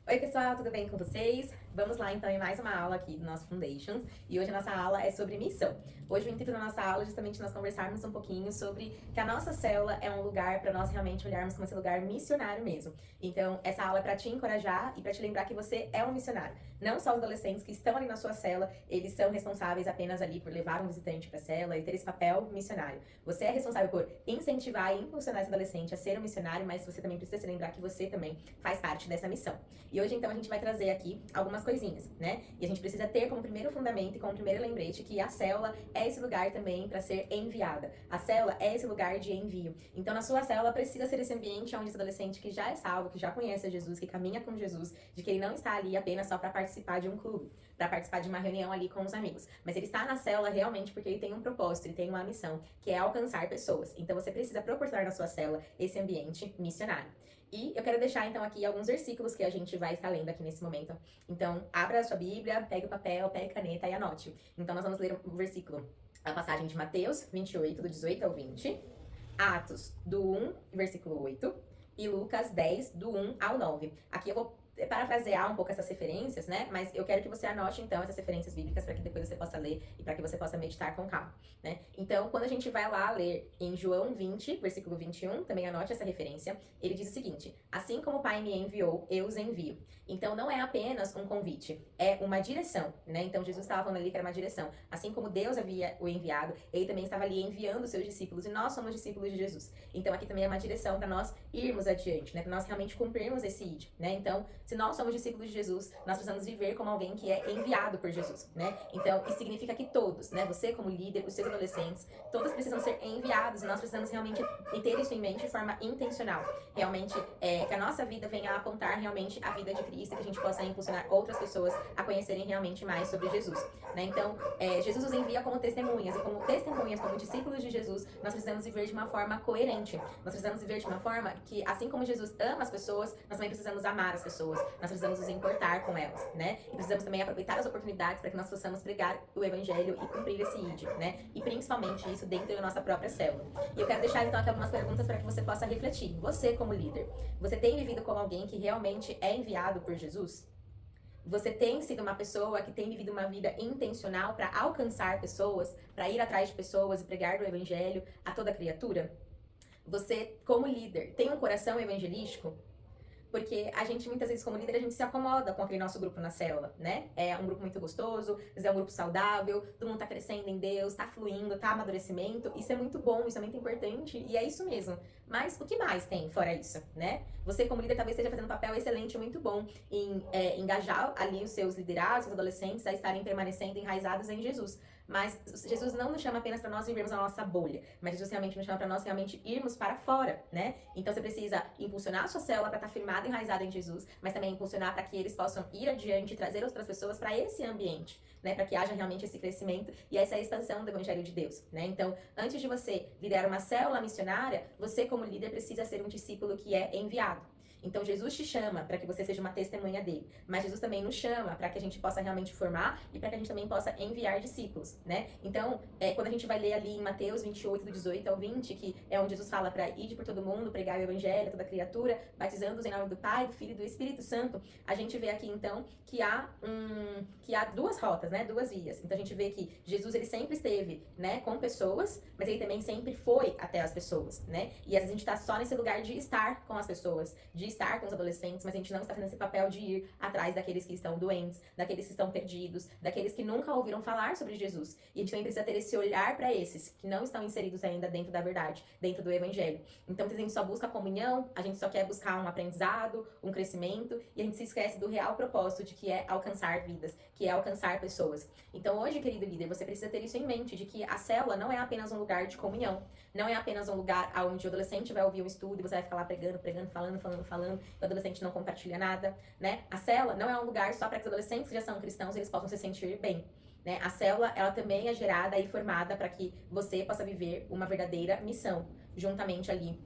Oi pessoal, tudo bem com vocês? Vamos lá então em mais uma aula aqui do nosso Foundations e hoje a nossa aula é sobre missão. Hoje o intuito da nossa aula é justamente nós conversarmos um pouquinho sobre que a nossa célula é um lugar para nós realmente olharmos como esse lugar missionário mesmo. Então essa aula é para te encorajar e para te lembrar que você é um missionário. Não só os adolescentes que estão ali na sua célula, eles são responsáveis apenas ali por levar um visitante para a célula e ter esse papel missionário. Você é responsável por incentivar e impulsionar esse adolescente a ser um missionário, mas você também precisa se lembrar que você também faz parte dessa missão. E hoje, então, a gente vai trazer aqui algumas coisinhas, né? E a gente precisa ter como primeiro fundamento e como primeiro lembrete que a célula é esse lugar também para ser enviada. A célula é esse lugar de envio. Então, na sua célula precisa ser esse ambiente onde esse adolescente que já é salvo, que já conhece a Jesus, que caminha com Jesus, de que ele não está ali apenas só para participar de um clube, para participar de uma reunião ali com os amigos, mas ele está na célula realmente porque ele tem um propósito, ele tem uma missão, que é alcançar pessoas. Então, você precisa proporcionar na sua célula esse ambiente missionário. E eu quero deixar então aqui alguns versículos que a gente vai estar lendo aqui nesse momento. Então, abra a sua Bíblia, pegue o papel, pegue caneta e anote. Então, nós vamos ler o versículo, a passagem de Mateus 28, do 18 ao 20, Atos, do 1, versículo 8, e Lucas 10, do 1 ao 9. Aqui eu vou parafrasear um pouco essas referências, né? Mas eu quero que você anote, então, essas referências bíblicas para que depois você possa ler e para que você possa meditar com calma, né? Então, quando a gente vai lá ler em João 20, versículo 21, também anote essa referência, ele diz o seguinte: assim como o Pai me enviou, eu os envio. Então, não é apenas um convite, é uma direção, né? Então, Jesus estava falando ali que era uma direção. Assim como Deus havia o enviado, ele também estava ali enviando os seus discípulos, e nós somos discípulos de Jesus. Então, aqui também é uma direção para nós irmos adiante, né? Para nós realmente cumprirmos esse id, né? Então, se nós somos discípulos de Jesus, nós precisamos viver como alguém que é enviado por Jesus, né? Então, isso significa que todos, né? Você como líder, os seus adolescentes, todos precisam ser enviados, e nós precisamos realmente ter isso em mente de forma intencional. Realmente, que a nossa vida venha a apontar realmente a vida de Cristo, que a gente possa impulsionar outras pessoas a conhecerem realmente mais sobre Jesus, né? Então, Jesus nos envia como testemunhas, e como testemunhas, como discípulos de Jesus, nós precisamos viver de uma forma coerente. Nós precisamos viver de uma forma que, assim como Jesus ama as pessoas, nós também precisamos amar as pessoas. Nós precisamos nos importar com elas, né? E precisamos também aproveitar as oportunidades para que nós possamos pregar o evangelho e cumprir esse id, né? E principalmente isso dentro da nossa própria célula. E eu quero deixar então aqui algumas perguntas para que você possa refletir. Você como líder, você tem vivido como alguém que realmente é enviado por Jesus? Você tem sido uma pessoa que tem vivido uma vida intencional para alcançar pessoas, para ir atrás de pessoas e pregar do evangelho a toda criatura? Você, como líder, tem um coração evangelístico? Porque a gente, muitas vezes, como líder, a gente se acomoda com aquele nosso grupo na célula, né? É um grupo muito gostoso, é um grupo saudável, todo mundo tá crescendo em Deus, tá fluindo, tá amadurecimento. Isso é muito bom, isso é muito importante, e é isso mesmo. Mas o que mais tem fora isso, né? Você, como líder, talvez esteja fazendo um papel excelente, muito bom em engajar ali os seus liderados, os adolescentes, a estarem permanecendo enraizados em Jesus. Mas Jesus não nos chama apenas para nós vivermos a nossa bolha, mas Jesus realmente nos chama para nós realmente irmos para fora, né? Então você precisa impulsionar a sua célula para estar firmada e enraizada em Jesus, mas também impulsionar para que eles possam ir adiante e trazer outras pessoas para esse ambiente, né? Para que haja realmente esse crescimento e essa expansão do evangelho de Deus, né? Então, antes de você liderar uma célula missionária, você como líder precisa ser um discípulo que é enviado. Então, Jesus te chama para que você seja uma testemunha dele, mas Jesus também nos chama para que a gente possa realmente formar e para que a gente também possa enviar discípulos, né? Então, quando a gente vai ler ali em Mateus 28, do 18 ao 20, que é onde Jesus fala para ir por todo mundo, pregar o evangelho a toda criatura, batizando-os em nome do Pai, do Filho e do Espírito Santo, a gente vê aqui então que há duas rotas, né? Duas vias. Então, a gente vê que Jesus, ele sempre esteve, né, com pessoas, mas ele também sempre foi até as pessoas, né? E às vezes a gente tá só nesse lugar de estar com as pessoas, de estar com os adolescentes, mas a gente não está fazendo esse papel de ir atrás daqueles que estão doentes, daqueles que estão perdidos, daqueles que nunca ouviram falar sobre Jesus. E a gente também precisa ter esse olhar para esses que não estão inseridos ainda dentro da verdade, dentro do evangelho. Então, se a gente só busca comunhão, a gente só quer buscar um aprendizado, um crescimento, e a gente se esquece do real propósito de que é alcançar vidas, que é alcançar pessoas. Então, hoje, querido líder, você precisa ter isso em mente, de que a célula não é apenas um lugar de comunhão, não é apenas um lugar onde o adolescente vai ouvir um estudo e você vai ficar lá pregando, falando, o adolescente não compartilha nada, né? A célula não é um lugar só para que os adolescentes que já são cristãos, eles possam se sentir bem, né? A célula, ela também é gerada e formada para que você possa viver uma verdadeira missão, juntamente ali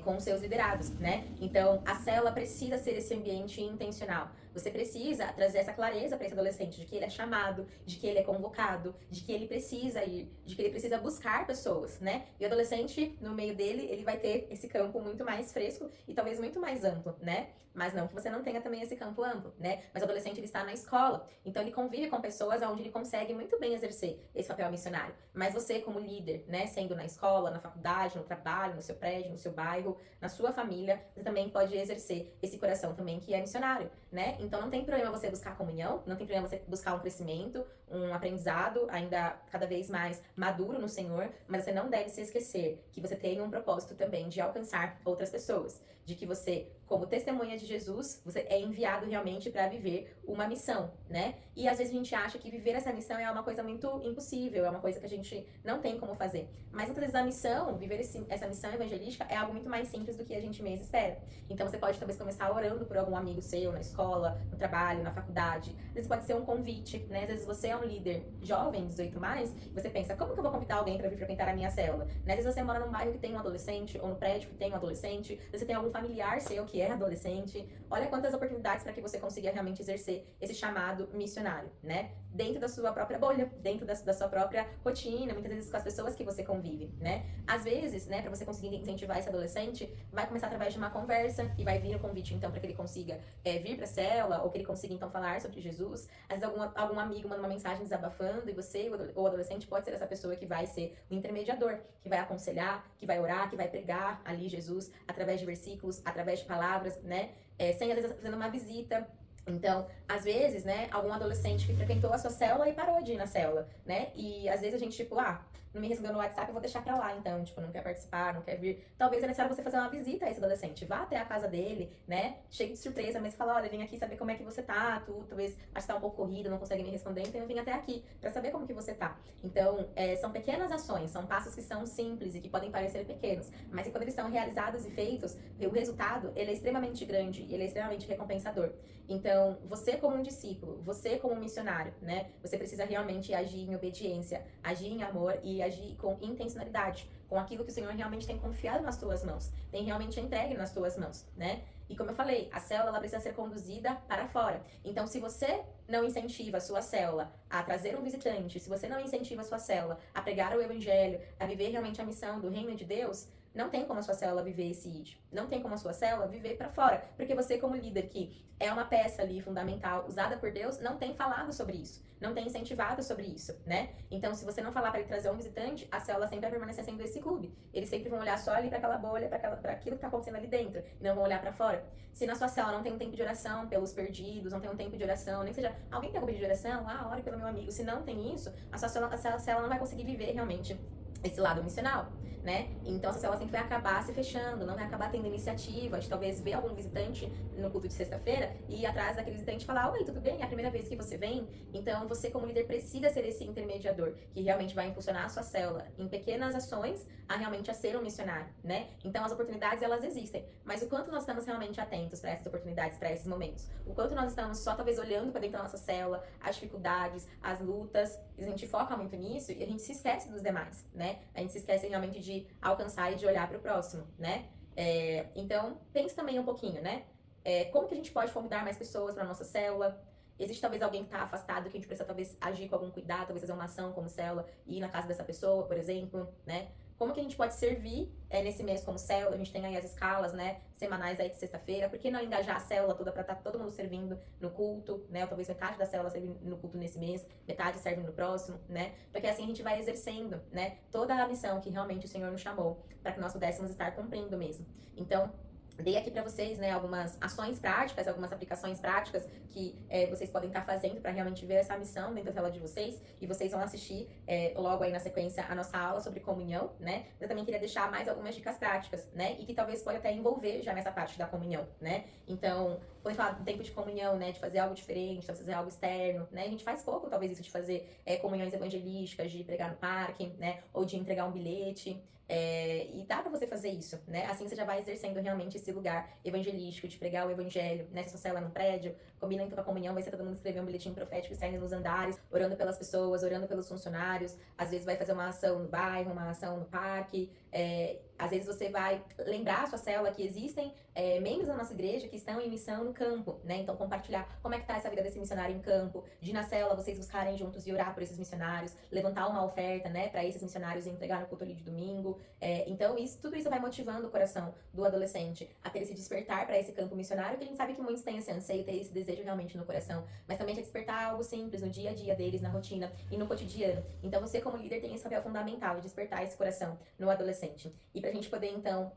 com os seus liderados, né? Então, a célula precisa ser esse ambiente intencional. Você precisa trazer essa clareza para esse adolescente de que ele é chamado, de que ele é convocado, de que ele precisa ir, de que ele precisa buscar pessoas, né? E o adolescente, no meio dele, ele vai ter esse campo muito mais fresco e talvez muito mais amplo, né? Mas não que você não tenha também esse campo amplo, né? Mas o adolescente, ele está na escola, então ele convive com pessoas onde ele consegue muito bem exercer esse papel missionário. Mas você, como líder, né, sendo na escola, na faculdade, no trabalho, no seu prédio, no seu bairro, na sua família, você também pode exercer esse coração também que é missionário, né? Então não tem problema você buscar comunhão, não tem problema você buscar um crescimento, um aprendizado ainda cada vez mais maduro no Senhor, mas você não deve se esquecer que você tem um propósito também de alcançar outras pessoas, de que você, como testemunha de Jesus, você é enviado realmente para viver uma missão, né? E às vezes a gente acha que viver essa missão é uma coisa muito impossível, é uma coisa que a gente não tem como fazer. Mas muitas vezes a missão, viver essa missão evangelística é algo muito mais simples do que a gente mesmo espera. Então você pode talvez começar orando por algum amigo seu na escola, no trabalho, na faculdade. Às vezes pode ser um convite, né? Às vezes você é um líder jovem, 18 mais, e você pensa, como que eu vou convidar alguém para vir frequentar a minha célula? Né? Às vezes você mora num bairro que tem um adolescente, ou no prédio que tem um adolescente, às vezes você tem algum familiar seu que é adolescente. Olha quantas oportunidades para que você consiga realmente exercer esse chamado missionário, né? Dentro da sua própria bolha, dentro da sua própria rotina, muitas vezes com as pessoas que você convive, né? Às vezes, né, para você conseguir incentivar esse adolescente, vai começar através de uma conversa e vai vir o convite, então, para que ele consiga vir para a célula ou que ele consiga, então, falar sobre Jesus. Às vezes, algum amigo manda uma mensagem desabafando e você, o adolescente, pode ser essa pessoa que vai ser o intermediador, que vai aconselhar, que vai orar, que vai pregar ali Jesus através de versículos, através de palavras, né? Sem, às vezes, fazendo uma visita. Então, às vezes, né, algum adolescente que frequentou a sua célula e parou de ir na célula, né? E às vezes a gente, tipo, não me respondeu no WhatsApp, eu vou deixar pra lá, então, tipo, não quer participar, não quer vir. Talvez é necessário você fazer uma visita a esse adolescente, vá até a casa dele, né? Chegue de surpresa, mas fala, olha, vim aqui saber como é que você tá, tu talvez acho que tá um pouco corrido, não consegue me responder, então eu vim até aqui pra saber como que você tá. Então, são pequenas ações, são passos que são simples e que podem parecer pequenos, mas que quando eles são realizados e feitos, o resultado, ele é extremamente grande, ele é extremamente recompensador. Então, você como um discípulo, você como um missionário, né? Você precisa realmente agir em obediência, agir em amor e agir com intencionalidade, com aquilo que o Senhor realmente tem confiado nas tuas mãos, tem realmente entregue nas tuas mãos, né? E como eu falei, a célula ela precisa ser conduzida para fora. Então, se você não incentiva a sua célula a trazer um visitante, se você não incentiva a sua célula a pregar o evangelho, a viver realmente a missão do reino de Deus, não tem como a sua célula viver esse ID. Não tem como a sua célula viver para fora. Porque você, como líder, que é uma peça ali fundamental, usada por Deus, não tem falado sobre isso. Não tem incentivado sobre isso, né? Então, se você não falar para ele trazer um visitante, a célula sempre vai permanecer sendo esse clube. Eles sempre vão olhar só ali para aquela bolha, para aquilo que tá acontecendo ali dentro. E não vão olhar para fora. Se na sua célula não tem um tempo de oração pelos perdidos, não tem um tempo de oração, nem que seja alguém tem algum pedido de oração, ore pelo meu amigo. Se não tem isso, a sua célula não vai conseguir viver realmente esse lado missional, né? Então essa célula sempre vai acabar se fechando, não vai acabar tendo iniciativa de talvez ver algum visitante no culto de sexta-feira e ir atrás daquele visitante e falar, oi, tudo bem? É a primeira vez que você vem? Então você como líder precisa ser esse intermediador que realmente vai impulsionar a sua célula em pequenas ações a realmente a ser um missionário, né? Então as oportunidades elas existem, mas o quanto nós estamos realmente atentos para essas oportunidades, para esses momentos? O quanto nós estamos só talvez olhando para dentro da nossa célula, as dificuldades, as lutas, a gente foca muito nisso e a gente se esquece dos demais, né? A gente se esquece realmente de alcançar e de olhar para o próximo, né? Então, pense também um pouquinho, né? Como que a gente pode convidar mais pessoas para nossa célula? Existe talvez alguém que está afastado, que a gente precisa talvez agir com algum cuidado, talvez fazer uma ação como célula, ir na casa dessa pessoa, por exemplo, né? Como que a gente pode servir nesse mês como célula? A gente tem aí as escalas, né, semanais aí de sexta-feira. Por que não engajar a célula toda para estar todo mundo servindo no culto, né? Ou talvez metade da célula serve no culto nesse mês, metade serve no próximo, né? Porque assim a gente vai exercendo, né, toda a missão que realmente o Senhor nos chamou para que nós pudéssemos estar cumprindo mesmo. Então, dei aqui para vocês, né, algumas ações práticas, algumas aplicações práticas que vocês podem estar fazendo para realmente ver essa missão dentro da célula de vocês. E vocês vão assistir logo aí na sequência a nossa aula sobre comunhão, né? Eu também queria deixar mais algumas dicas práticas, né? E que talvez pode até envolver já nessa parte da comunhão, né? Então, quando falar do tempo de comunhão, né, de fazer algo diferente, de fazer algo externo, né? A gente faz pouco, talvez, isso de fazer comunhões evangelísticas, de pregar no parque, né? Ou de entregar um bilhete. E dá pra você fazer isso, né? Assim você já vai exercendo realmente esse lugar evangelístico, de pregar o evangelho, né? Se sua célula no prédio, combina então com a comunhão, vai ser todo mundo escrever um bilhetinho profético e sair nos andares, orando pelas pessoas, orando pelos funcionários. Às vezes vai fazer uma ação no bairro, uma ação no parque. Às vezes você vai lembrar a sua célula que existem membros da nossa igreja que estão em missão no campo, né? Então compartilhar como é que tá essa vida desse missionário em campo, de na célula vocês buscarem juntos e orar por esses missionários, levantar uma oferta, né, para esses missionários e entregar no culto ali de domingo. Então tudo isso vai motivando o coração do adolescente a ter esse despertar para esse campo missionário, que a gente sabe que muitos têm esse anseio, ter esse desejo realmente no coração, mas também de despertar algo simples no dia a dia deles, na rotina e no cotidiano. Então você como líder tem esse papel fundamental de despertar esse coração no adolescente. E pra gente poder, então,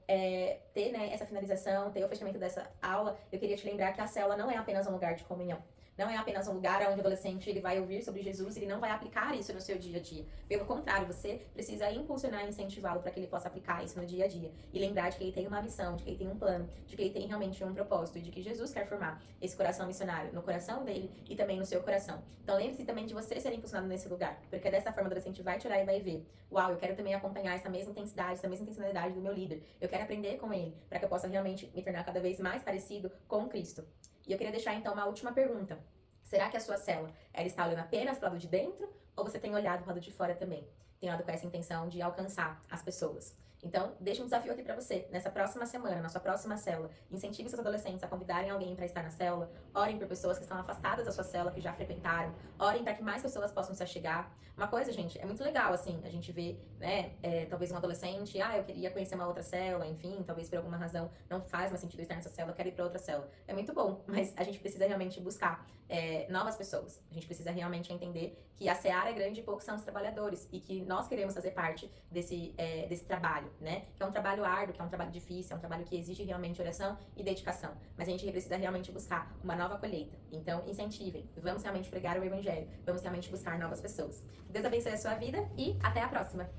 ter, né, essa finalização, ter o fechamento dessa aula, eu queria te lembrar que a célula não é apenas um lugar de comunhão. Não é apenas um lugar onde o adolescente ele vai ouvir sobre Jesus, ele não vai aplicar isso no seu dia a dia. Pelo contrário, você precisa impulsionar e incentivá-lo para que ele possa aplicar isso no dia a dia. E lembrar de que ele tem uma missão, de que ele tem um plano, de que ele tem realmente um propósito, e de que Jesus quer formar esse coração missionário no coração dele e também no seu coração. Então lembre-se também de você ser impulsionado nesse lugar, porque dessa forma o adolescente vai te olhar e vai ver: uau, eu quero também acompanhar essa mesma intensidade, essa mesma intencionalidade do meu líder. Eu quero aprender com ele, para que eu possa realmente me tornar cada vez mais parecido com Cristo. E eu queria deixar então uma última pergunta. Será que a sua célula, ela está olhando apenas para o lado de dentro, ou você tem olhado para o lado de fora também? Tem olhado com essa intenção de alcançar as pessoas? Então, deixa um desafio aqui para você. Nessa próxima semana, na sua próxima célula, incentive seus adolescentes a convidarem alguém para estar na célula. Orem por pessoas que estão afastadas da sua célula, que já frequentaram. Orem para que mais pessoas possam se achegar. Uma coisa, gente, é muito legal, assim, a gente vê, né, talvez um adolescente, eu queria conhecer uma outra célula, enfim, talvez por alguma razão não faz mais sentido estar nessa célula, eu quero ir para outra célula. É muito bom, mas a gente precisa realmente buscar novas pessoas. A gente precisa realmente entender que a seara é grande e poucos são os trabalhadores, e que nós queremos fazer parte desse trabalho, né? Que é um trabalho árduo, que é um trabalho difícil, é um trabalho que exige realmente oração e dedicação. Mas a gente precisa realmente buscar uma nova colheita. Então, incentivem. Vamos realmente pregar o evangelho. Vamos realmente buscar novas pessoas. Deus abençoe a sua vida e até a próxima.